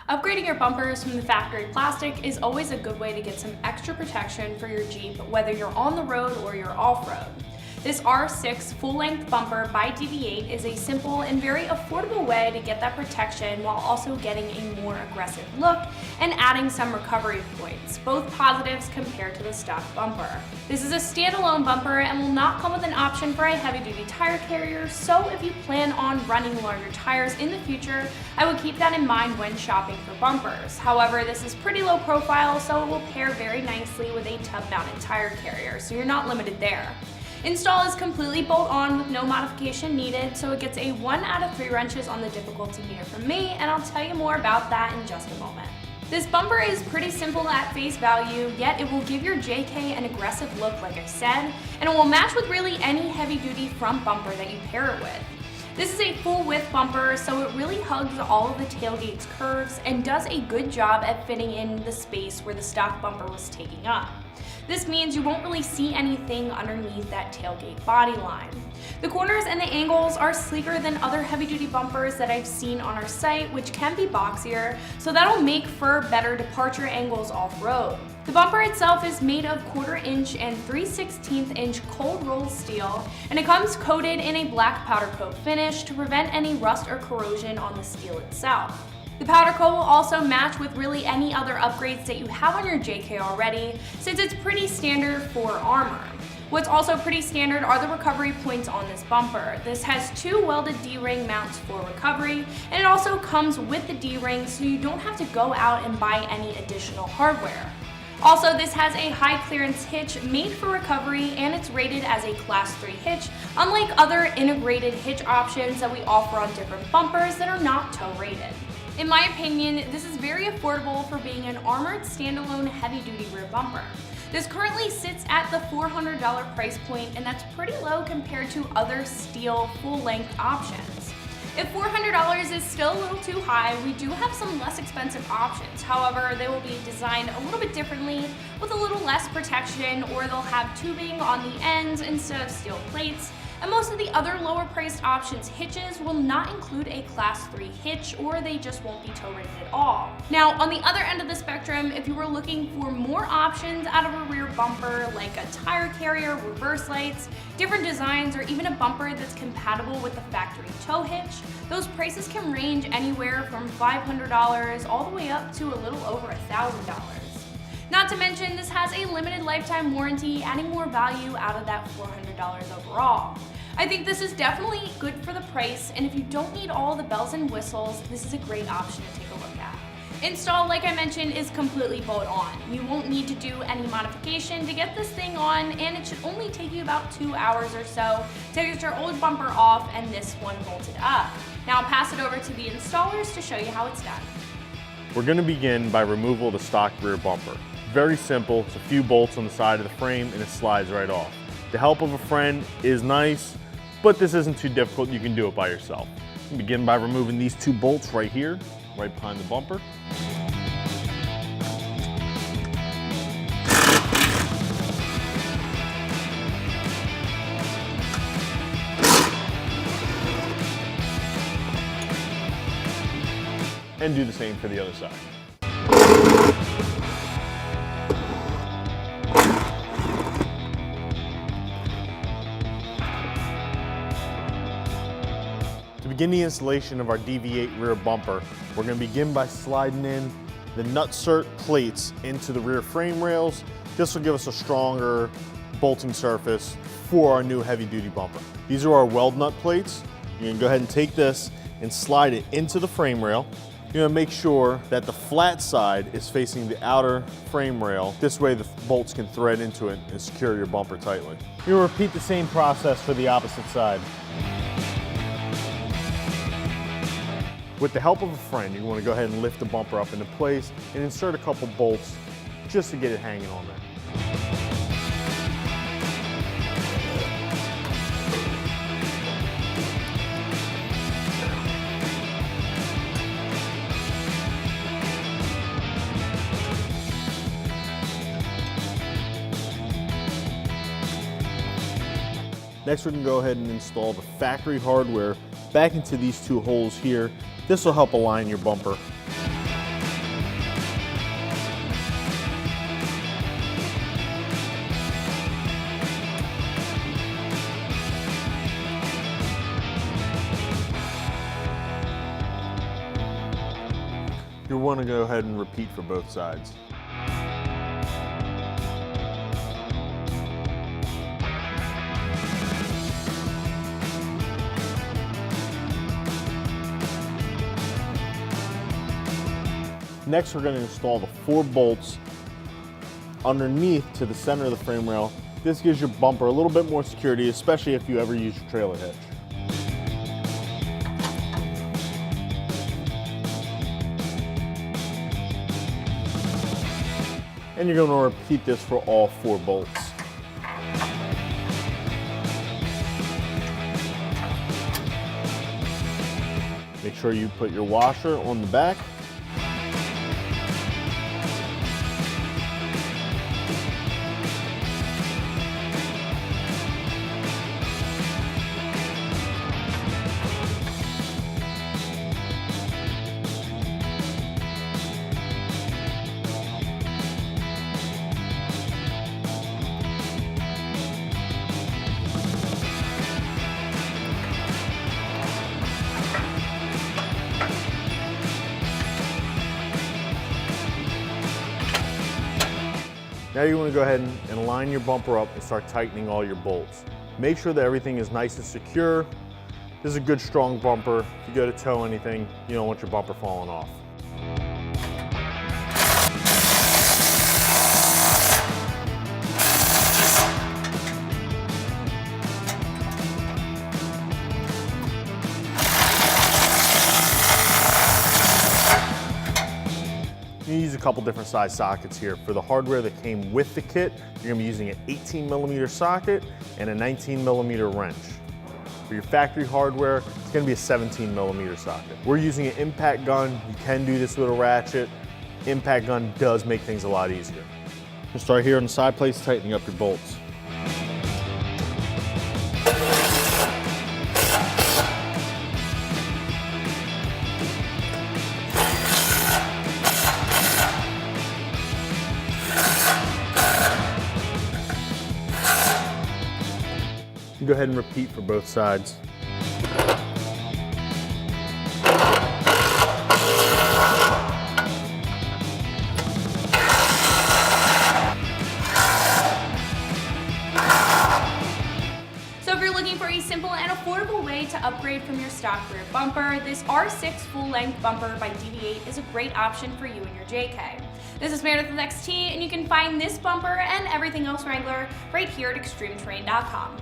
Upgrading your bumpers from the factory plastic is always a good way to get some extra protection for your Jeep, whether you're on the road or you're off-road. This RS-6 full-length bumper by DV8 is a simple and very affordable way to get that protection while also getting a more aggressive look and adding some recovery points, both positives compared to the stock bumper. This is a standalone bumper and will not come with an option for a heavy-duty tire carrier, so if you plan on running larger tires in the future, I would keep that in mind when shopping for bumpers. However, this is pretty low profile, so it will pair very nicely with a tub-mounted tire carrier, so you're not limited there. Install is completely bolt-on with no modification needed, so it gets a 1 out of 3 wrenches on the difficulty meter from me, and I'll tell you more about that in just a moment. This bumper is pretty simple at face value, yet it will give your JK an aggressive look like I said, and it will match with really any heavy-duty front bumper that you pair it with. This is a full-width bumper, so it really hugs all of the tailgate's curves and does a good job at fitting in the space where the stock bumper was taking up. This means you won't really see anything underneath that tailgate body line. The corners and the angles are sleeker than other heavy-duty bumpers that I've seen on our site, which can be boxier, so that'll make for better departure angles off-road. The bumper itself is made of 1/4 inch and 3/16 inch cold rolled steel, and it comes coated in a black powder coat finish to prevent any rust or corrosion on the steel itself. The powder coat will also match with really any other upgrades that you have on your JK already, since it's pretty standard for armor. What's also pretty standard are the recovery points on this bumper. This has 2 welded D-ring mounts for recovery, and it also comes with the D-ring, so you don't have to go out and buy any additional hardware. Also, this has a high clearance hitch made for recovery, and it's rated as a Class 3 hitch, unlike other integrated hitch options that we offer on different bumpers that are not tow rated. In my opinion, this is very affordable for being an armored standalone heavy-duty rear bumper. This currently sits at the $400 price point, and that's pretty low compared to other steel full-length options. If $400 is still a little too high, we do have some less expensive options. However, they will be designed a little bit differently with a little less protection, or they'll have tubing on the ends instead of steel plates. And most of the other lower priced options hitches will not include a Class 3 hitch, or they just won't be tow rated at all. Now, on the other end of the spectrum, if you were looking for more options out of a rear bumper, like a tire carrier, reverse lights, different designs, or even a bumper that's compatible with the factory tow hitch, those prices can range anywhere from $500 all the way up to a little over $1,000. Not to mention, this has a limited lifetime warranty, adding more value out of that $400 overall. I think this is definitely good for the price, and if you don't need all the bells and whistles, this is a great option to take a look at. Install, like I mentioned, is completely bolt-on. You won't need to do any modification to get this thing on, and it should only take you about 2 hours or so to get your old bumper off and this one bolted up. Now I'll pass it over to the installers to show you how it's done. We're going to begin by removal of the stock rear bumper. Very simple, it's a few bolts on the side of the frame and it slides right off. The help of a friend is nice, but this isn't too difficult, you can do it by yourself. Begin by removing these 2 bolts right here, right behind the bumper. And do the same for the other side. To begin the installation of our DV8 rear bumper, we're going to begin by sliding in the nut plates into the rear frame rails. This will give us a stronger bolting surface for our new heavy-duty bumper. These are our weld nut plates. You're going to go ahead and take this and slide it into the frame rail. You're going to make sure that the flat side is facing the outer frame rail. This way the bolts can thread into it and secure your bumper tightly. You'll repeat the same process for the opposite side. With the help of a friend, you want to go ahead and lift the bumper up into place and insert a couple bolts just to get it hanging on there. Next, we can go ahead and install the factory hardware back into these 2 holes here. This will help align your bumper. You'll want to go ahead and repeat for both sides. Next, we're going to install the 4 bolts underneath to the center of the frame rail. This gives your bumper a little bit more security, especially if you ever use your trailer hitch. And you're going to repeat this for all 4 bolts. Make sure you put your washer on the back. Now you want to go ahead and line your bumper up and start tightening all your bolts. Make sure that everything is nice and secure. This is a good strong bumper. If you go to tow anything, you don't want your bumper falling off. You use a couple different size sockets here. For the hardware that came with the kit, you're gonna be using an 18mm socket and a 19mm wrench. For your factory hardware, it's gonna be a 17mm socket. We're using an impact gun. You can do this with a ratchet. Impact gun does make things a lot easier. We'll start here on the side plates, tightening up your bolts. Go ahead and repeat for both sides. So if you're looking for a simple and affordable way to upgrade from your stock rear bumper, this R6 full-length bumper by DV8 is a great option for you and your JK. This is Meredith with XT, and you can find this bumper and everything else Wrangler right here at ExtremeTerrain.com.